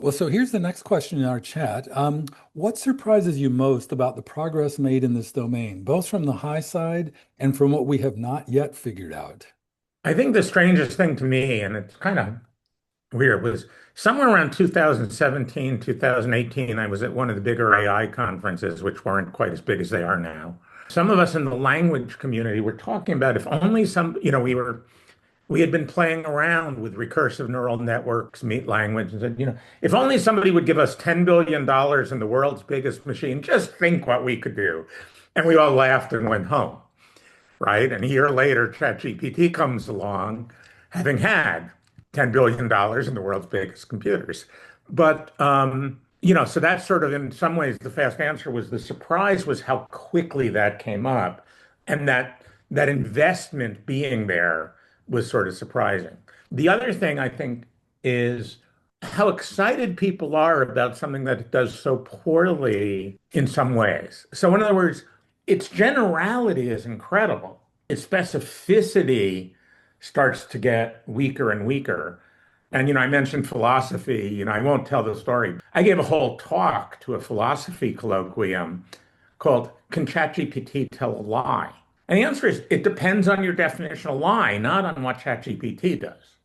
Well, so here's the next question in our chat. What surprises you most about the progress made in this domain, both from the high side and from what we have not yet figured out? I think the strangest thing to me, and it's kind of weird, was somewhere around 2017, 2018, I was at one of the bigger AI conferences, which weren't quite as big as they are now. Some of us in the language community were talking about if only we had been playing around with recursive neural networks, meet language, and said, if only somebody would give us $10 billion in the world's biggest machine, just think what we could do. And we all laughed and went home, right? And a year later, ChatGPT comes along, having had $10 billion in the world's biggest computers. But, so that's sort of in some ways the fast answer was the surprise was how quickly that came up and that investment being there was sort of surprising. The other thing I think is how excited people are about something that does so poorly in some ways. So, in other words, its generality is incredible. Its specificity starts to get weaker and weaker. And, I mentioned philosophy. I won't tell the story. I gave a whole talk to a philosophy colloquium called Can ChatGPT Tell a Lie? And the answer is it depends on your definition of lie, not on what ChatGPT does.